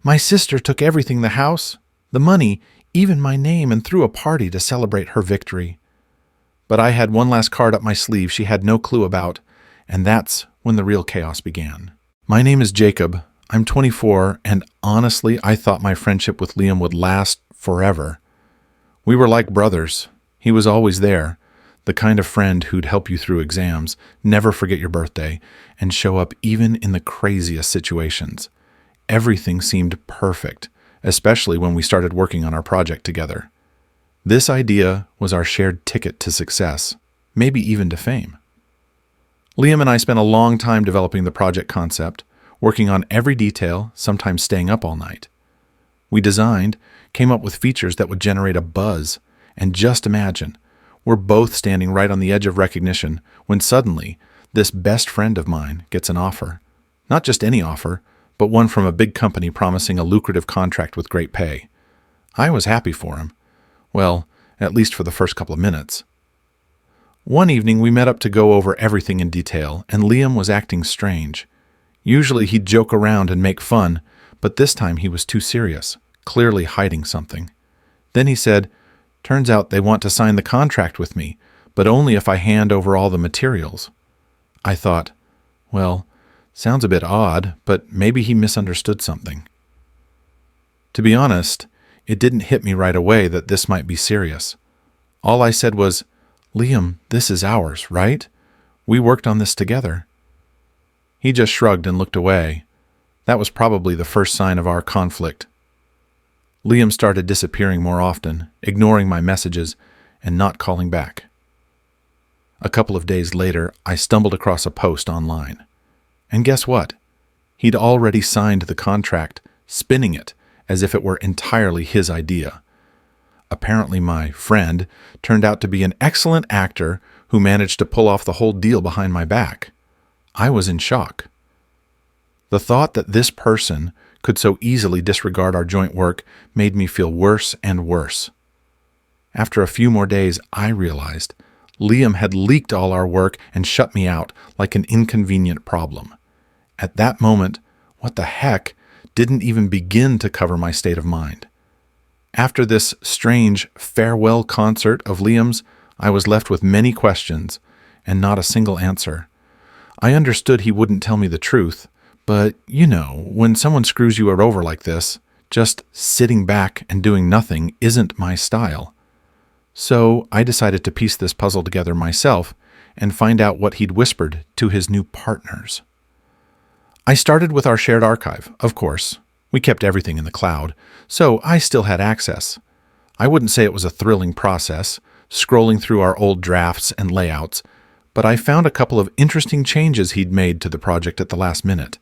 My sister took everything, the house, the money, even my name, and threw a party to celebrate her victory. But I had one last card up my sleeve she had no clue about, and that's when the real chaos began. My name is Jacob. I'm 24, and honestly, I thought my friendship with Liam would last forever. We were like brothers. He was always there, the kind of friend who'd help you through exams, never forget your birthday, and show up even in the craziest situations. Everything seemed perfect, especially when we started working on our project together. This idea was our shared ticket to success, maybe even to fame. Liam and I spent a long time developing the project concept, working on every detail, sometimes staying up all night. We designed, came up with features that would generate a buzz, and just imagine, we're both standing right on the edge of recognition when suddenly this best friend of mine gets an offer. Not just any offer, but one from a big company promising a lucrative contract with great pay. I was happy for him. Well, at least for the first couple of minutes. One evening we met up to go over everything in detail, and Liam was acting strange. Usually he'd joke around and make fun, but this time he was too serious, clearly hiding something. Then he said, "Turns out they want to sign the contract with me, but only if I hand over all the materials." I thought, well, sounds a bit odd, but maybe he misunderstood something. To be honest, it didn't hit me right away that this might be serious. All I said was, "Liam, this is ours, right? We worked on this together." He just shrugged and looked away. That was probably the first sign of our conflict. Liam started disappearing more often, ignoring my messages and not calling back. A couple of days later, I stumbled across a post online. And guess what? He'd already signed the contract, spinning it as if it were entirely his idea. Apparently my friend turned out to be an excellent actor who managed to pull off the whole deal behind my back. I was in shock. The thought that this person could so easily disregard our joint work made me feel worse and worse. After a few more days, I realized Liam had leaked all our work and shut me out like an inconvenient problem. At that moment, what the heck didn't even begin to cover my state of mind. After this strange farewell concert of Liam's, I was left with many questions and not a single answer. I understood he wouldn't tell me the truth, but, when someone screws you over like this, just sitting back and doing nothing isn't my style. So I decided to piece this puzzle together myself and find out what he'd whispered to his new partners. I started with our shared archive, of course. We kept everything in the cloud, so I still had access. I wouldn't say it was a thrilling process, scrolling through our old drafts and layouts, but I found a couple of interesting changes he'd made to the project at the last minute.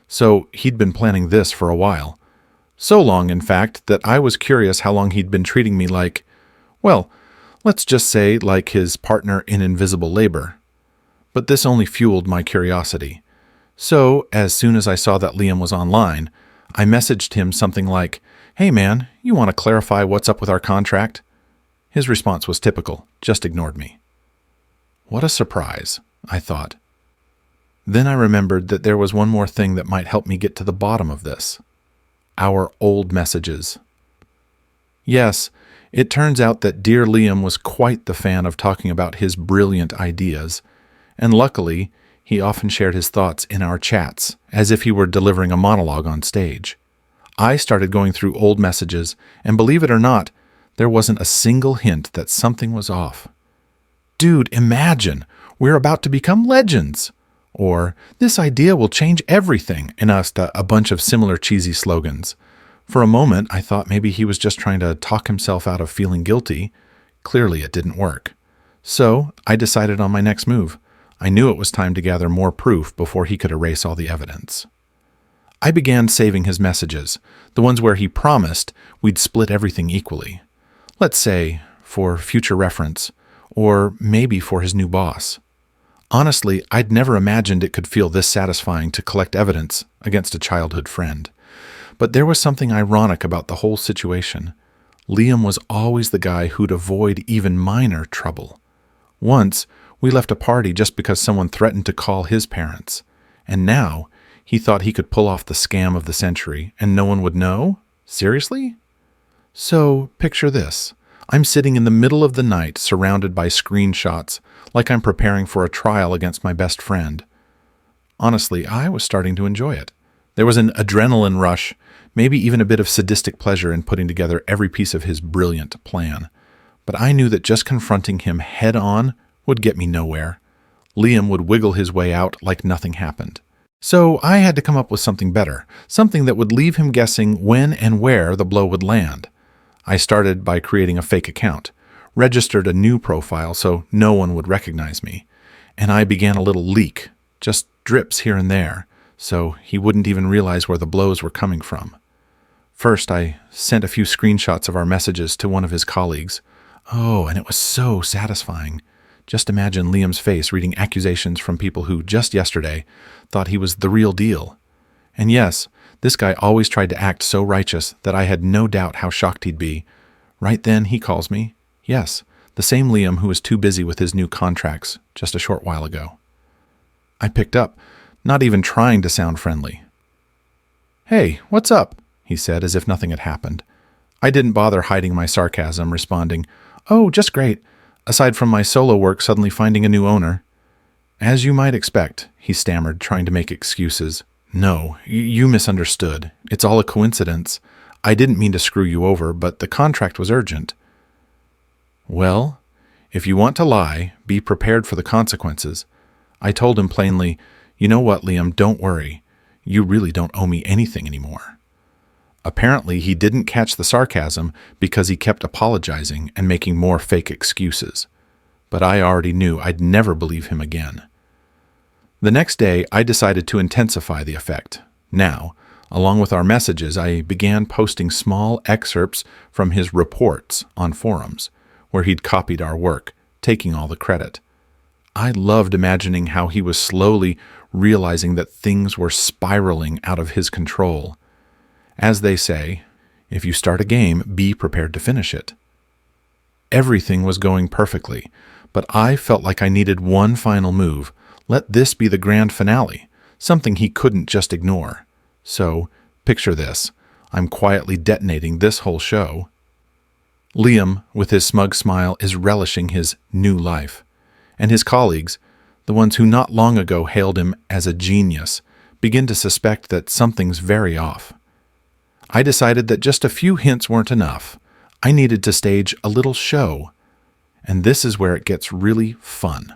So he'd been planning this for a while. So long, in fact, that I was curious how long he'd been treating me like, well, let's just say like his partner in invisible labor. But this only fueled my curiosity. So, as soon as I saw that Liam was online, I messaged him something like, "Hey man, you want to clarify what's up with our contract?" His response was typical, just ignored me. What a surprise, I thought. Then I remembered that there was one more thing that might help me get to the bottom of this. Our old messages. Yes, it turns out that dear Liam was quite the fan of talking about his brilliant ideas, and luckily, he often shared his thoughts in our chats, as if he were delivering a monologue on stage. I started going through old messages, and believe it or not, there wasn't a single hint that something was off. "Dude, imagine! We're about to become legends!" Or, "This idea will change everything," and a bunch of similar cheesy slogans. For a moment, I thought maybe he was just trying to talk himself out of feeling guilty. Clearly, it didn't work. So, I decided on my next move. I knew it was time to gather more proof before he could erase all the evidence. I began saving his messages, the ones where he promised we'd split everything equally. Let's say, for future reference, or maybe for his new boss. Honestly, I'd never imagined it could feel this satisfying to collect evidence against a childhood friend. But there was something ironic about the whole situation. Liam was always the guy who'd avoid even minor trouble. Once, we left a party just because someone threatened to call his parents. And now, He thought he could pull off the scam of the century, and no one would know? Seriously? So, picture this. I'm sitting in the middle of the night, surrounded by screenshots, like I'm preparing for a trial against my best friend. Honestly, I was starting to enjoy it. There was an adrenaline rush, maybe even a bit of sadistic pleasure in putting together every piece of his brilliant plan. But I knew that just confronting him head-on would get me nowhere. Liam would wiggle his way out like nothing happened. So I had to come up with something better, something that would leave him guessing when and where the blow would land. I started by creating a fake account, registered a new profile so no one would recognize me, and I began a little leak, just drips here and there, so he wouldn't even realize where the blows were coming from. First, I sent a few screenshots of our messages to one of his colleagues. Oh, and it was so satisfying. Just imagine Liam's face reading accusations from people who, just yesterday, thought he was the real deal. And yes, this guy always tried to act so righteous that I had no doubt how shocked he'd be. Right then, he calls me. Yes, the same Liam who was too busy with his new contracts just a short while ago. I picked up, not even trying to sound friendly. "Hey, what's up?" he said, as if nothing had happened. I didn't bother hiding my sarcasm, responding, "Oh, just great, aside from my solo work suddenly finding a new owner." "As you might expect," he stammered, trying to make excuses. "No, you misunderstood. It's all a coincidence. I didn't mean to screw you over, but the contract was urgent." Well, if you want to lie, be prepared for the consequences. I told him plainly, "You know what, Liam, don't worry. You really don't owe me anything anymore." Apparently, he didn't catch the sarcasm because he kept apologizing and making more fake excuses. But I already knew I'd never believe him again. The next day, I decided to intensify the effect. Now, along with our messages, I began posting small excerpts from his reports on forums, where he'd copied our work, taking all the credit. I loved imagining how he was slowly realizing that things were spiraling out of his control. As they say, if you start a game, be prepared to finish it. Everything was going perfectly, but I felt like I needed one final move. Let this be the grand finale, something he couldn't just ignore. So, picture this. I'm quietly detonating this whole show. Liam, with his smug smile, is relishing his new life. And his colleagues, the ones who not long ago hailed him as a genius, begin to suspect that something's very off. I decided that just a few hints weren't enough. I needed to stage a little show. And this is where it gets really fun.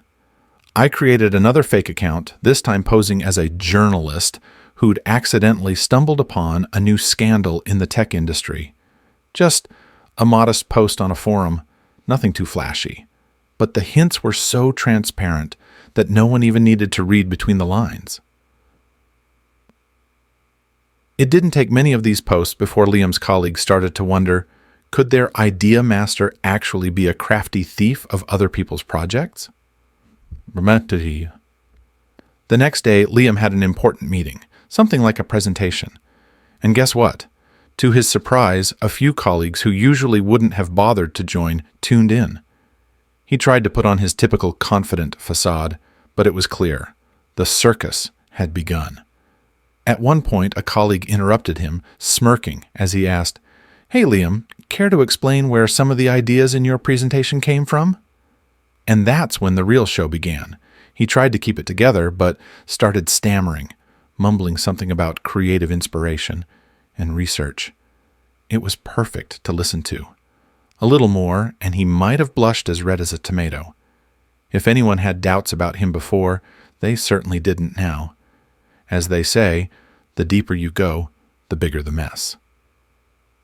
I created another fake account, this time posing as a journalist who'd accidentally stumbled upon a new scandal in the tech industry. Just a modest post on a forum, nothing too flashy. But the hints were so transparent that no one even needed to read between the lines. It didn't take many of these posts before Liam's colleagues started to wonder, could their idea master actually be a crafty thief of other people's projects? The next day, Liam had an important meeting, something like a presentation. And guess what? To his surprise, a few colleagues who usually wouldn't have bothered to join tuned in. He tried to put on his typical confident facade, but it was clear. The circus had begun. At one point, a colleague interrupted him, smirking, as he asked, "Hey, Liam, care to explain where some of the ideas in your presentation came from?" And that's when the real show began. He tried to keep it together, but started stammering, mumbling something about creative inspiration and research. It was perfect to listen to. A little more, and he might have blushed as red as a tomato. If anyone had doubts about him before, they certainly didn't now. As they say, the deeper you go, the bigger the mess.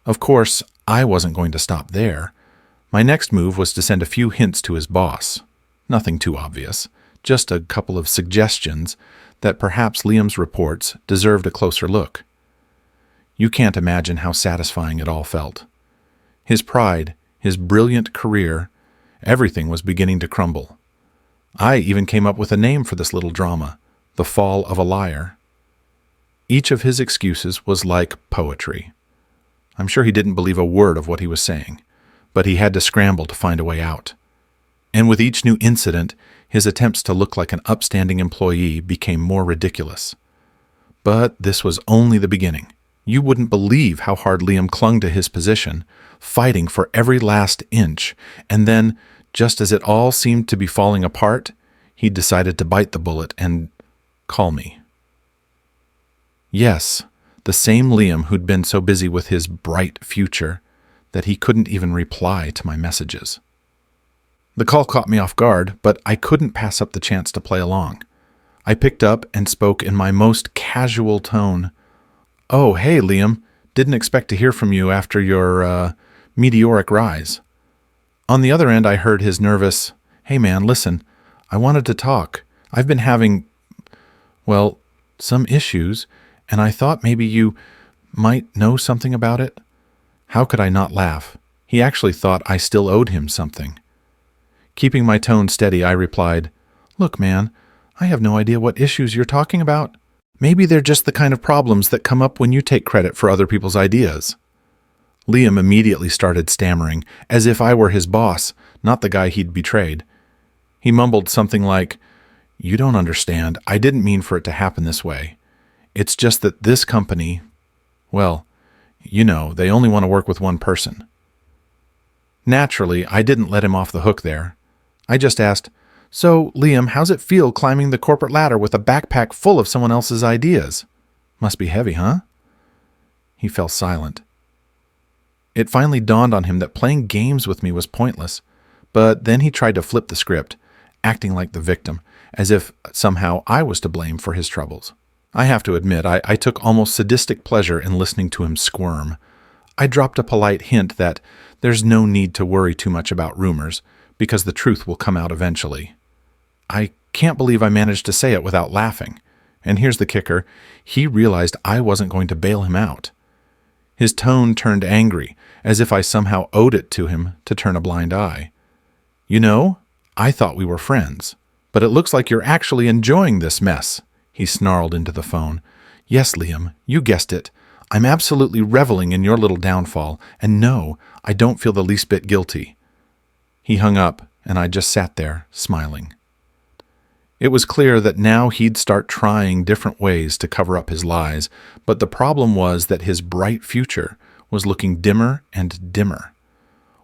Of course, I wasn't going to stop there. My next move was to send a few hints to his boss. Nothing too obvious, just a couple of suggestions that perhaps Liam's reports deserved a closer look. You can't imagine how satisfying it all felt. His pride, his brilliant career, everything was beginning to crumble. I even came up with a name for this little drama, The Fall of a Liar. Each of his excuses was like poetry. I'm sure he didn't believe a word of what he was saying, but he had to scramble to find a way out. And with each new incident, his attempts to look like an upstanding employee became more ridiculous. But this was only the beginning. You wouldn't believe how hard Liam clung to his position, fighting for every last inch, and then, just as it all seemed to be falling apart, he decided to bite the bullet and call me. Yes, the same Liam who'd been so busy with his bright future that he couldn't even reply to my messages. The call caught me off guard, but I couldn't pass up the chance to play along. I picked up and spoke in my most casual tone. "Oh, hey, Liam. Didn't expect to hear from you after your, meteoric rise." On the other end, I heard his nervous, "Hey, man, listen. I wanted to talk. I've been having, well, some issues, and I thought maybe you might know something about it." How could I not laugh? He actually thought I still owed him something. Keeping my tone steady, I replied, "Look, man, I have no idea what issues you're talking about. Maybe they're just the kind of problems that come up when you take credit for other people's ideas." Liam immediately started stammering, as if I were his boss, not the guy he'd betrayed. He mumbled something like, "You don't understand. I didn't mean for it to happen this way. It's just that this company, well, you know, they only want to work with one person." Naturally, I didn't let him off the hook there. I just asked, "So, Liam, how's it feel climbing the corporate ladder with a backpack full of someone else's ideas? Must be heavy, huh?" He fell silent. It finally dawned on him that playing games with me was pointless, but then he tried to flip the script, acting like the victim, as if somehow I was to blame for his troubles. I have to admit, I took almost sadistic pleasure in listening to him squirm. I dropped a polite hint that there's no need to worry too much about rumors, because the truth will come out eventually. I can't believe I managed to say it without laughing. And here's the kicker, he realized I wasn't going to bail him out. His tone turned angry, as if I somehow owed it to him to turn a blind eye. "You know, I thought we were friends, but it looks like you're actually enjoying this mess," he snarled into the phone. "Yes, Liam, you guessed it. I'm absolutely reveling in your little downfall, and no, I don't feel the least bit guilty." He hung up, and I just sat there, smiling. It was clear that now he'd start trying different ways to cover up his lies, but the problem was that his bright future was looking dimmer and dimmer.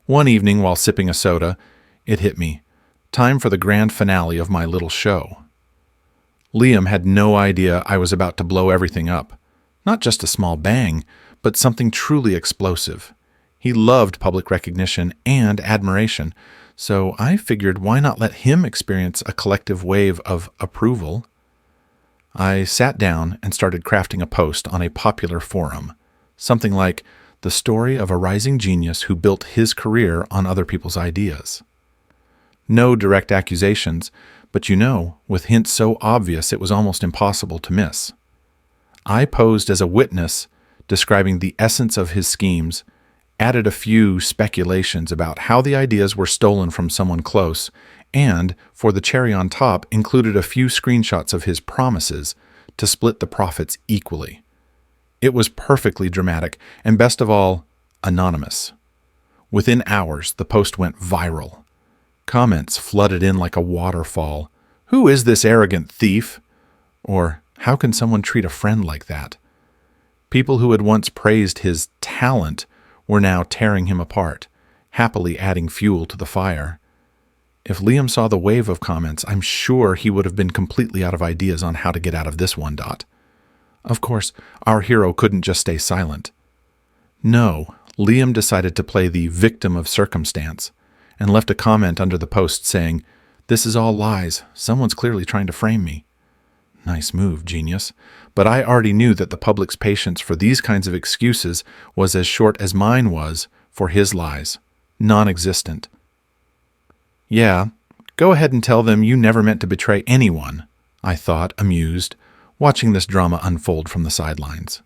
One evening, while sipping a soda, it hit me. Time for the grand finale of my little show. Liam had no idea I was about to blow everything up. Not just a small bang, but something truly explosive. He loved public recognition and admiration, so I figured why not let him experience a collective wave of approval? I sat down and started crafting a post on a popular forum, something like the story of a rising genius who built his career on other people's ideas. No direct accusations, but you know, with hints so obvious it was almost impossible to miss. I posed as a witness, describing the essence of his schemes, added a few speculations about how the ideas were stolen from someone close, and, for the cherry on top, included a few screenshots of his promises to split the profits equally. It was perfectly dramatic, and best of all, anonymous. Within hours, the post went viral. Comments flooded in like a waterfall. "Who is this arrogant thief?" Or, "How can someone treat a friend like that?" People who had once praised his talent were now tearing him apart, happily adding fuel to the fire. If Liam saw the wave of comments, I'm sure he would have been completely out of ideas on how to get out of this one. Of course, our hero couldn't just stay silent. No, Liam decided to play the victim of circumstance and left a comment under the post saying, "This is all lies. Someone's clearly trying to frame me." Nice move, genius. But I already knew that the public's patience for these kinds of excuses was as short as mine was for his lies. Non-existent. "Yeah, go ahead and tell them you never meant to betray anyone," I thought, amused, watching this drama unfold from the sidelines.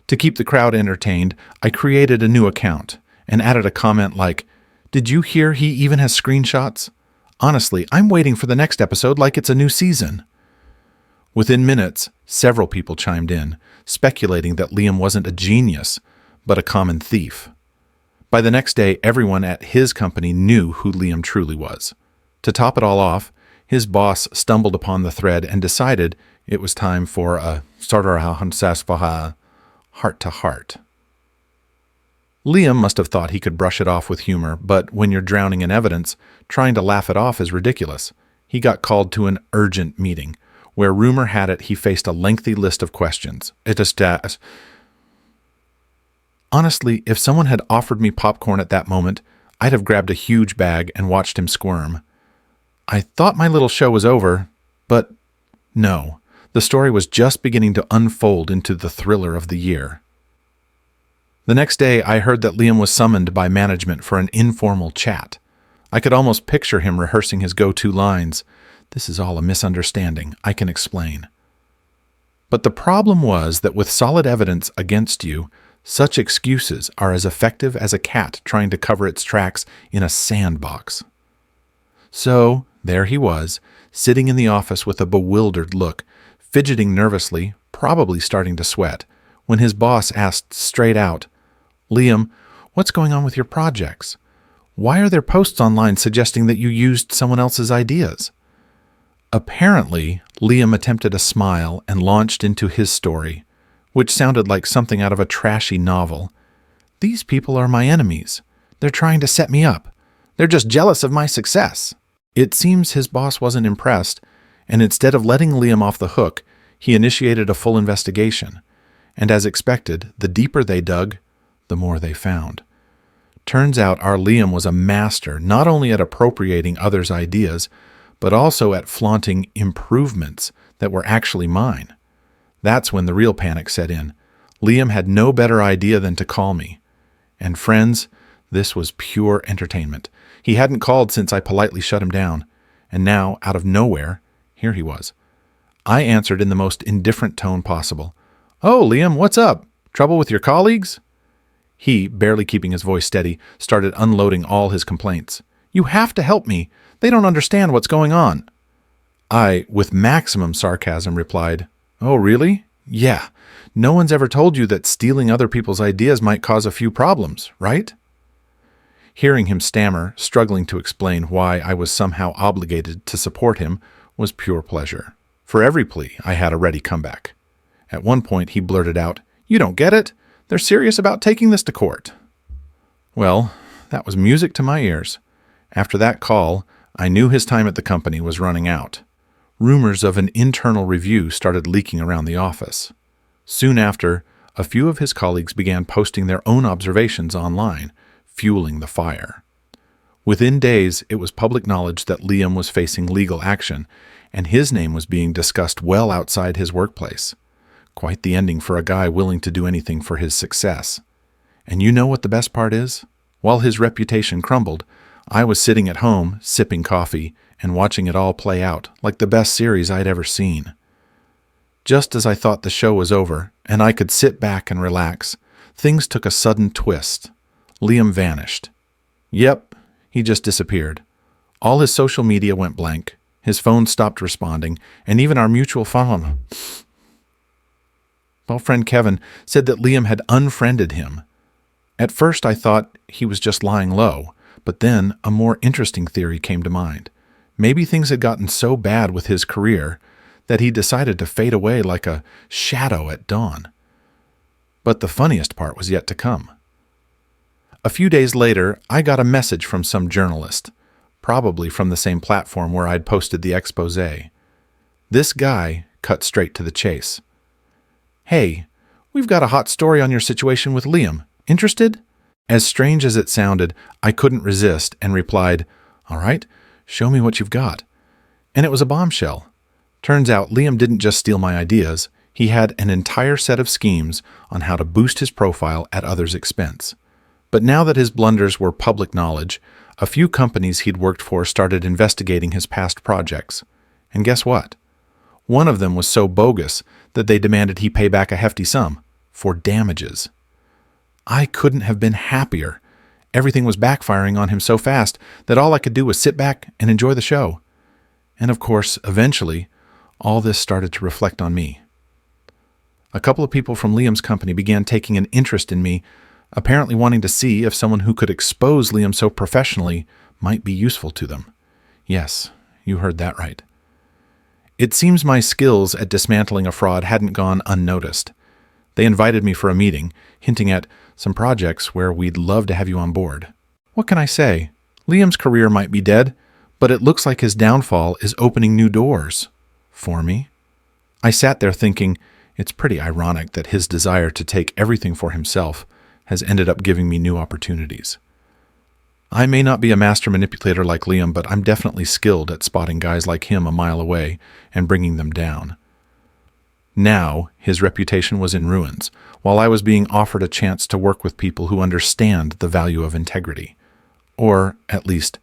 To keep the crowd entertained, I created a new account and added a comment like, "Did you hear he even has screenshots? Honestly, I'm waiting for the next episode like it's a new season." Within minutes, several people chimed in, speculating that Liam wasn't a genius, but a common thief. By the next day, everyone at his company knew who Liam truly was. To top it all off, his boss stumbled upon the thread and decided It was time for a heart-to-heart. Liam must have thought he could brush it off with humor, but when you're drowning in evidence, trying to laugh it off is ridiculous. He got called to an urgent meeting, where rumor had it he faced a lengthy list of questions. Honestly, if someone had offered me popcorn at that moment, I'd have grabbed a huge bag and watched him squirm. I thought my little show was over, but no. The story was just beginning to unfold into the thriller of the year. The next day, I heard that Liam was summoned by management for an informal chat. I could almost picture him rehearsing his go-to lines. "This is all a misunderstanding. I can explain." But the problem was that with solid evidence against you, such excuses are as effective as a cat trying to cover its tracks in a sandbox. So, there he was, sitting in the office with a bewildered look, fidgeting nervously, probably starting to sweat, when his boss asked straight out, "Liam, what's going on with your projects? Why are there posts online suggesting that you used someone else's ideas?" Apparently, Liam attempted a smile and launched into his story, which sounded like something out of a trashy novel. "These people are my enemies. They're trying to set me up. They're just jealous of my success." It seems his boss wasn't impressed, and instead of letting Liam off the hook, he initiated a full investigation. And as expected, the deeper they dug, the more they found. Turns out our Liam was a master not only at appropriating others' ideas, but also at flaunting improvements that were actually mine. That's when the real panic set in. Liam had no better idea than to call me. And friends, this was pure entertainment. He hadn't called since I politely shut him down. And now, out of nowhere, here he was. I answered in the most indifferent tone possible. "Oh, Liam, what's up? Trouble with your colleagues?" He, barely keeping his voice steady, started unloading all his complaints. "You have to help me. They don't understand what's going on." I, with maximum sarcasm, replied, "Oh, really? Yeah. No one's ever told you that stealing other people's ideas might cause a few problems, right?" Hearing him stammer, struggling to explain why I was somehow obligated to support him, was pure pleasure. For every plea, I had a ready comeback. At one point, he blurted out, "You don't get it? They're serious about taking this to court." Well, that was music to my ears. After that call, I knew his time at the company was running out. Rumors of an internal review started leaking around the office. Soon after, a few of his colleagues began posting their own observations online, fueling the fire. Within days, it was public knowledge that Liam was facing legal action, and his name was being discussed well outside his workplace. Quite the ending for a guy willing to do anything for his success. And you know what the best part is? While his reputation crumbled, I was sitting at home, sipping coffee, and watching it all play out like the best series I'd ever seen. Just as I thought the show was over, and I could sit back and relax, things took a sudden twist. Liam vanished. Yep, he just disappeared. All his social media went blank, his phone stopped responding, and even our mutual friend Kevin said that Liam had unfriended him. At first I thought he was just lying low, but then a more interesting theory came to mind. Maybe things had gotten so bad with his career that he decided to fade away like a shadow at dawn. But the funniest part was yet to come. A few days later, I got a message from some journalist, probably from the same platform where I'd posted the exposé. This guy cut straight to the chase. "Hey, we've got a hot story on your situation with Liam. Interested?" As strange as it sounded, I couldn't resist and replied, "All right, show me what you've got." And it was a bombshell. Turns out Liam didn't just steal my ideas, he had an entire set of schemes on how to boost his profile at others' expense. But now that his blunders were public knowledge, a few companies he'd worked for started investigating his past projects. And guess what? One of them was so bogus that they demanded he pay back a hefty sum for damages. I couldn't have been happier. Everything was backfiring on him so fast that all I could do was sit back and enjoy the show. And of course, eventually, all this started to reflect on me. A couple of people from Liam's company began taking an interest in me, apparently wanting to see if someone who could expose Liam so professionally might be useful to them. Yes, you heard that right. It seems my skills at dismantling a fraud hadn't gone unnoticed. They invited me for a meeting, hinting at some projects where we'd love to have you on board. What can I say? Liam's career might be dead, but it looks like his downfall is opening new doors. For me? I sat there thinking, it's pretty ironic that his desire to take everything for himself has ended up giving me new opportunities. I may not be a master manipulator like Liam, but I'm definitely skilled at spotting guys like him a mile away and bringing them down. Now, his reputation was in ruins, while I was being offered a chance to work with people who understand the value of integrity. Or, at least,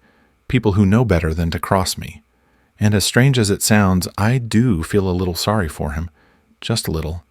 people who know better than to cross me. And as strange as it sounds, I do feel a little sorry for him. Just a little.